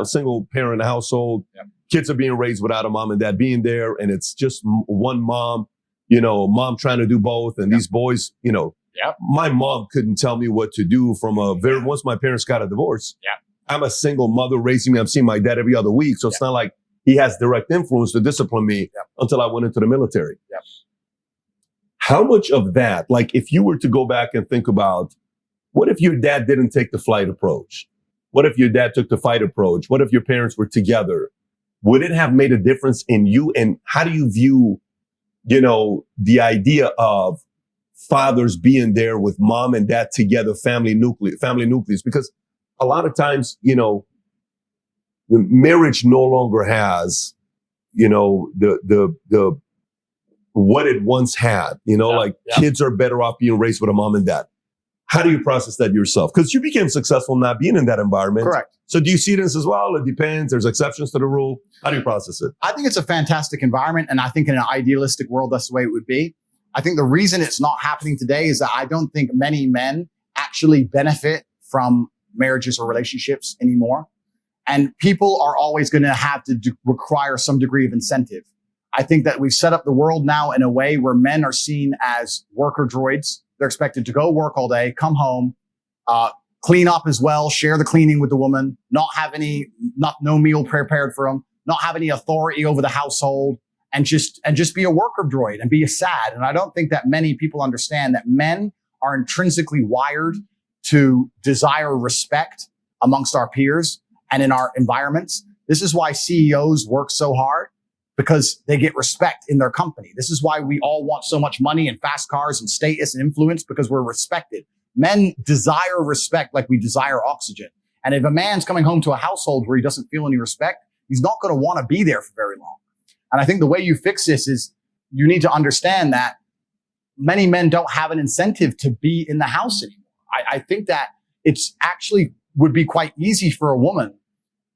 a single parent household. Yep. Kids are being raised without a mom and dad being there. And it's just one mom, mom trying to do both. And these boys, Yep. my mom couldn't tell me what to do once my parents got a divorce. Yep. I'm a single mother raising me. I'm seeing my dad every other week. So it's not like he has direct influence to discipline me until I went into the military. Yep. How much of that, like if you were to go back and think about, what if your dad didn't take the flight approach? What if your dad took the fight approach? What if your parents were together? Would it have made a difference in you? And how do you view, the idea of fathers being there with mom and dad together, family nucleus? Because a lot of times, the marriage no longer has, the what it once had, kids are better off being raised with a mom and dad. How do you process that yourself? Because you became successful not being in that environment. Correct. So do you see this as well? It depends. There's exceptions to the rule. How do you process it? I think it's a fantastic environment. And I think in an idealistic world, that's the way it would be. I think the reason it's not happening today is that I don't think many men actually benefit from marriages or relationships anymore. And people are always going to have to require some degree of incentive. I think that we've set up the world now in a way where men are seen as worker droids. They're expected to go work all day, come home, clean up as well, share the cleaning with the woman, no meal prepared for them, not have any authority over the household, and just be a worker droid and be a sad. And I don't think that many people understand that men are intrinsically wired to desire respect amongst our peers and in our environments. This is why CEOs work so hard, because they get respect in their company. This is why we all want so much money and fast cars and status and influence, because we're respected. Men desire respect like we desire oxygen. And if a man's coming home to a household where he doesn't feel any respect, he's not going to want to be there for very long. And I think the way you fix this is you need to understand that many men don't have an incentive to be in the house anymore. I think that it's actually would be quite easy for a woman.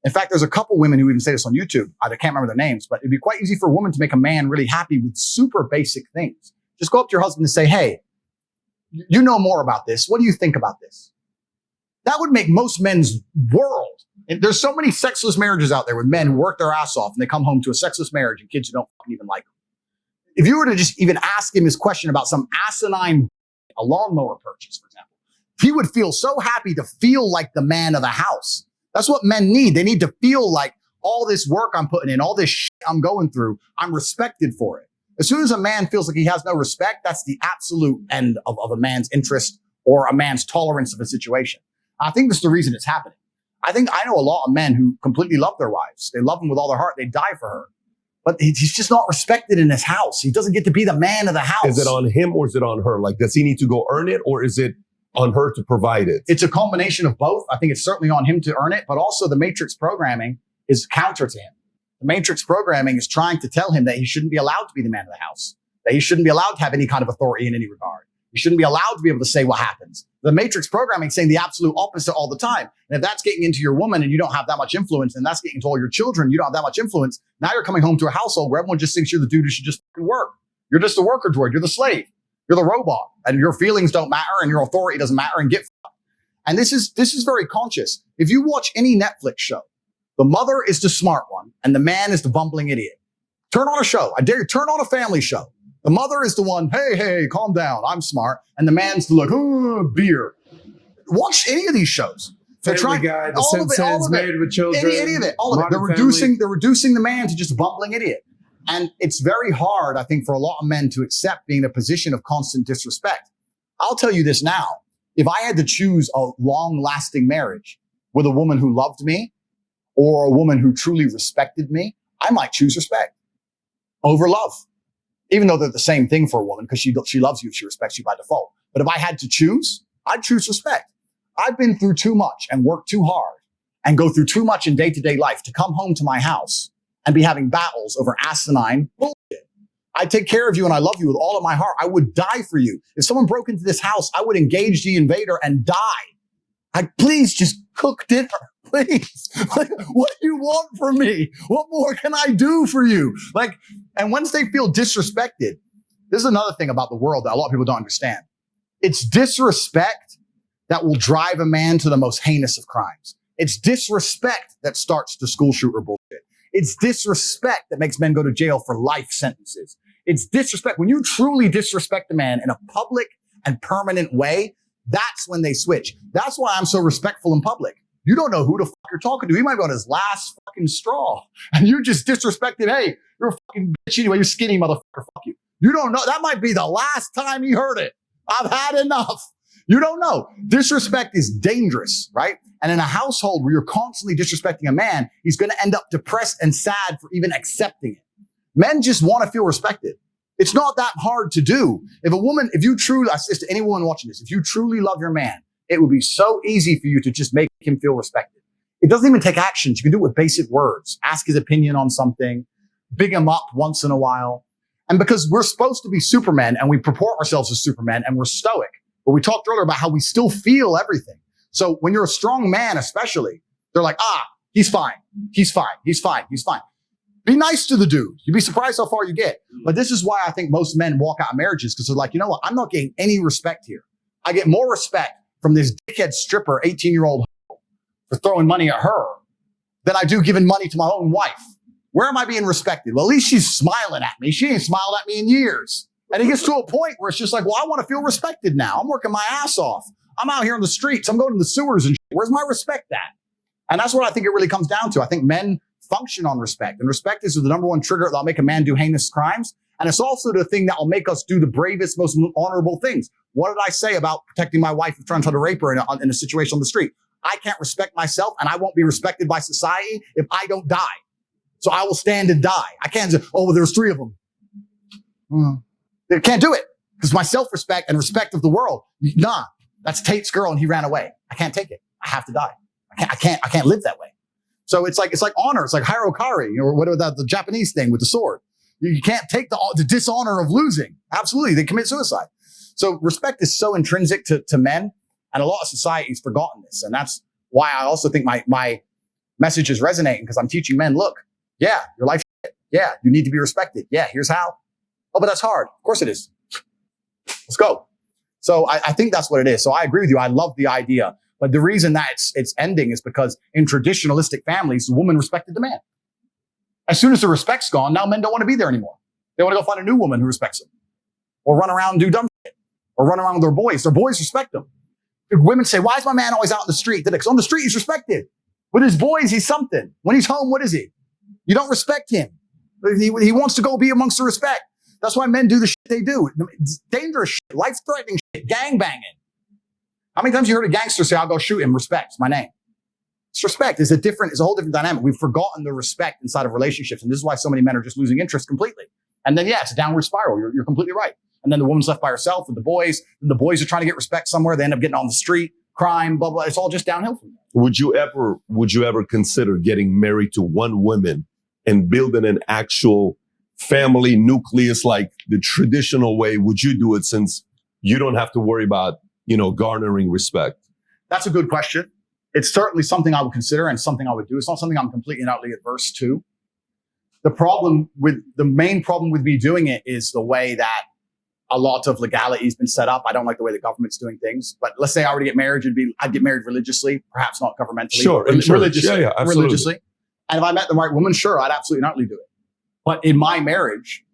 In fact, there's a couple women who even say this on YouTube. I can't remember their names, but it'd be quite easy for a woman to make a man really happy with super basic things. Just go up to your husband and say, hey, you know more about this. What do you think about this? That would make most men's world. And there's so many sexless marriages out there with men who work their ass off and they come home to a sexless marriage and kids who don't even like them. If you were to just even ask him his question about some asinine, a lawnmower purchase, for example, he would feel so happy to feel like the man of the house. That's what men need. They need to feel like all this work I'm putting in, all this shit I'm going through, I'm respected for it. As soon as a man feels like he has no respect, that's the absolute end of a man's interest or a man's tolerance of a situation. I think that's the reason it's happening. I know a lot of men who completely love their wives. They love them with all their heart. They die for her. But he's just not respected in his house. He doesn't get to be the man of the house. Is it on him or is it on her? Like, does he need to go earn it, or is it on her to provide it? It's a combination of both. I think it's certainly on him to earn it, but also the matrix programming is counter to him. The matrix programming is trying to tell him that he shouldn't be allowed to be the man of the house, that he shouldn't be allowed to have any kind of authority in any regard. He shouldn't be allowed to be able to say what happens. The matrix programming is saying the absolute opposite all the time. And if that's getting into your woman and you don't have that much influence, and that's getting into all your children, you don't have that much influence. Now you're coming home to a household where everyone just thinks you're the dude who should just fucking work. You're just a worker droid. You're the slave. You're the robot, and your feelings don't matter and your authority doesn't matter, and get fucked. And this is very conscious. If you watch any Netflix show, the mother is the smart one and the man is the bumbling idiot. Turn on a show. I dare you, turn on a family show. The mother is the one, hey, calm down, I'm smart. And the man's the like, beer. Watch any of these shows. They're trying, Guy, the all Simpsons, of it. Married with Children. Any of it, all of it. They're reducing the man to just a bumbling idiot. And it's very hard, I think, for a lot of men to accept being in a position of constant disrespect. I'll tell you this now. If I had to choose a long-lasting marriage with a woman who loved me or a woman who truly respected me, I might choose respect over love. Even though they're the same thing for a woman, because she loves you, she respects you by default. But if I had to choose, I'd choose respect. I've been through too much and worked too hard and go through too much in day-to-day life to come home to my house and be having battles over asinine bullshit. I take care of you and I love you with all of my heart. I would die for you. If someone broke into this house, I would engage the invader and die. Please just cook dinner. Please. Like, what do you want from me? What more can I do for you? And once they feel disrespected, this is another thing about the world that a lot of people don't understand. It's disrespect that will drive a man to the most heinous of crimes. It's disrespect that starts the school shooter bullshit. It's disrespect that makes men go to jail for life sentences. It's disrespect. When you truly disrespect a man in a public and permanent way, that's when they switch. That's why I'm so respectful in public. You don't know who the fuck you're talking to. He might be on his last fucking straw. And you just disrespected, hey, you're a fucking bitch anyway, you're skinny motherfucker, fuck you. You don't know. That might be the last time he heard it. I've had enough. You don't know. Disrespect is dangerous, right? And in a household where you're constantly disrespecting a man, he's going to end up depressed and sad for even accepting it. Men just want to feel respected. It's not that hard to do. If you truly, I say to anyone watching this, if you truly love your man, it would be so easy for you to just make him feel respected. It doesn't even take actions. You can do it with basic words. Ask his opinion on something, big him up once in a while. And because we're supposed to be supermen and we purport ourselves as supermen and we're stoic, but we talked earlier about how we still feel everything. So when you're a strong man, especially, they're like, he's fine. He's fine. He's fine. He's fine. Be nice to the dude. You'd be surprised how far you get. But this is why I think most men walk out of marriages, because they're like, you know what? I'm not getting any respect here. I get more respect from this dickhead stripper, 18-year-old for throwing money at her than I do giving money to my own wife. Where am I being respected? Well, at least she's smiling at me. She ain't smiled at me in years. And it gets to a point where it's just like, well, I want to feel respected now. I'm working my ass off. I'm out here in the streets. I'm going to the sewers and shit. Where's my respect at? And that's what I think it really comes down to. I think men function on respect. And respect is the number one trigger that'll make a man do heinous crimes. And it's also the thing that will make us do the bravest, most honorable things. What did I say about protecting my wife from trying to rape her in a situation on the street? I can't respect myself and I won't be respected by society if I don't die. So I will stand and die. I can't say, oh, well, there's 3 of them. They can't do it because my self-respect and respect of the world. Nah, that's Tate's girl and he ran away. I can't take it. I have to die. I can't live that way. So it's like honor. It's like Hirokari, or what about the Japanese thing with the sword? You can't take the dishonor of losing. Absolutely. They commit suicide. So respect is so intrinsic to men, and a lot of society's forgotten this. And that's why I also think my message is resonating, because I'm teaching men, look, yeah, your life, yeah, you need to be respected. Yeah, here's how. Oh, but that's hard. Of course it is. Let's go. So I think that's what it is. So I agree with you. I love the idea. But the reason that it's ending is because in traditionalistic families, the woman respected the man. As soon as the respect's gone, now men don't want to be there anymore. They want to go find a new woman who respects them, or run around and do dumb shit, or run around with their boys. Their boys respect them. If women say, why is my man always out in the street? Because on the street, he's respected. With his boys, he's something. When he's home, what is he? You don't respect him. He wants to go be amongst the respect. That's why men do the shit they do. It's dangerous shit, life-threatening shit, gang banging. How many times you heard a gangster say, I'll go shoot him, respect, my name? It's respect. It's a whole different dynamic. We've forgotten the respect inside of relationships. And this is why so many men are just losing interest completely. And then, yeah, it's a downward spiral. You're completely right. And then the woman's left by herself with the boys. And the boys are trying to get respect somewhere. They end up getting on the street, crime, blah, blah. It's all just downhill from there. Would you ever consider getting married to one woman and building an actual family nucleus like the traditional way? Would you do it, since you don't have to worry about, garnering respect? That's a good question. It's certainly something I would consider and something I would do. It's not something I'm completely and utterly adverse to. The main problem with me doing it is the way that a lot of legality has been set up. I don't like the way the government's doing things. But let's say I were to get married, I'd get married religiously, perhaps not governmentally. Sure, religiously. Yeah, absolutely. Religiously. And if I met the right woman, sure, I'd absolutely not do it. But in my marriage,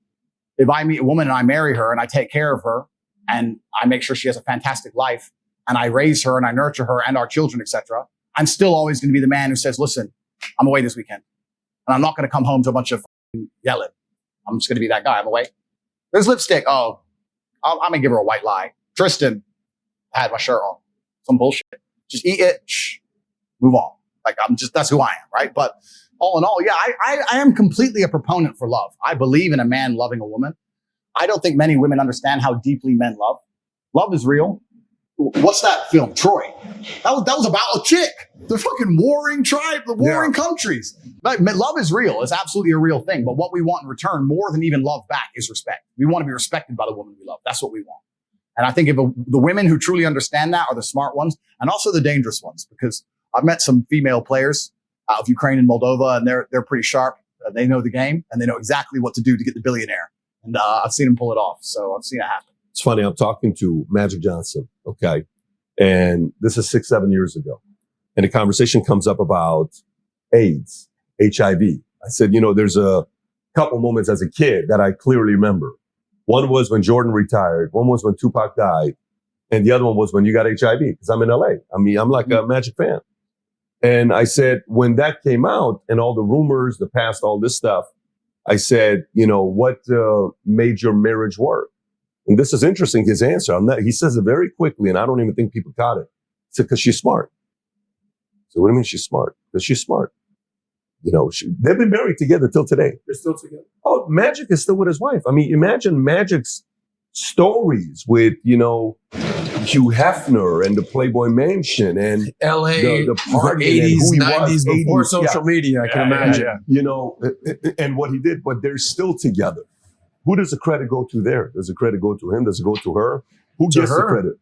if I meet a woman and I marry her and I take care of her and I make sure she has a fantastic life and I raise her and I nurture her and our children, etc., I'm still always going to be the man who says, listen, I'm away this weekend and I'm not going to come home to a bunch of yelling. I'm just going to be that guy. I'm away. There's lipstick. Oh, I'm going to give her a white lie. Tristan had my shirt on. Some bullshit. Just eat it. Shh. Move on. That's who I am. Right. But all in all, yeah, I am completely a proponent for love. I believe in a man loving a woman. I don't think many women understand how deeply men love. Love is real. What's that film? Troy. That was about a chick. The fucking warring tribe, the warring countries. But love is real. It's absolutely a real thing. But what we want in return, more than even love back, is respect. We want to be respected by the woman we love. That's what we want. And I think the women who truly understand that are the smart ones, and also the dangerous ones, because I've met some female players out of Ukraine and Moldova, and they're pretty sharp. They know the game, and they know exactly what to do to get the billionaire. And I've seen them pull it off. So I've seen it happen. It's funny. I'm talking to Magic Johnson. Okay. And this is 6-7 years ago. and the conversation comes up about AIDS, HIV. I said, there's a couple moments as a kid that I clearly remember. One was when Jordan retired. One was when Tupac died. And the other one was when you got HIV, because I'm in LA. I mean, I'm like a Magic fan. And I said, when that came out and all the rumors, the past, all this stuff, I said, what made your marriage work? And this is interesting, his answer. He says it very quickly, and I don't even think people caught it. He said, because she's smart. So what do you mean she's smart? Because she's smart. They've been married together till today. They're still together. Oh, Magic is still with his wife. I mean, imagine Magic's stories with, Hugh Hefner and the Playboy Mansion and L.A. the party 80s, and who he 90s, was, before 80s, social media, I can imagine. And what he did, but they're still together. Who does the credit go to there? Does the credit go to him? Does it go to her? Who gets the credit?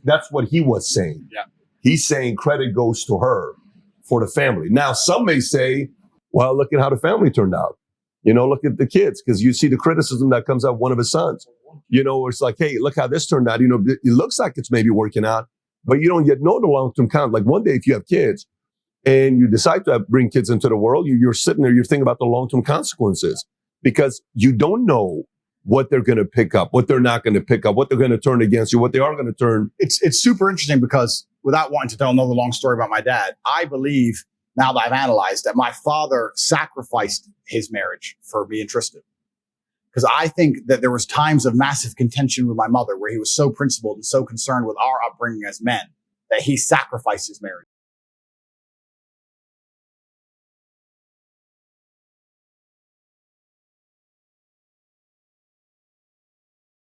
That's what he was saying. Yeah. He's saying credit goes to her for the family. Now, some may say, well, look at how the family turned out. Look at the kids, because you see the criticism that comes out of one of his sons. It's like, hey, look how this turned out. It looks like it's maybe working out, but you don't yet know the long-term count. Like one day, if you have kids and you decide to bring kids into the world, you're sitting there, you're thinking about the long-term consequences, because you don't know what they're going to pick up, what they're not going to pick up, what they're going to turn against you, what they are going to turn. It's super interesting, because without wanting to tell another long story about my dad, I believe, now that I've analyzed, that my father sacrificed his marriage for me and Tristan. Because I think that there was times of massive contention with my mother where he was so principled and so concerned with our upbringing as men that he sacrificed his marriage.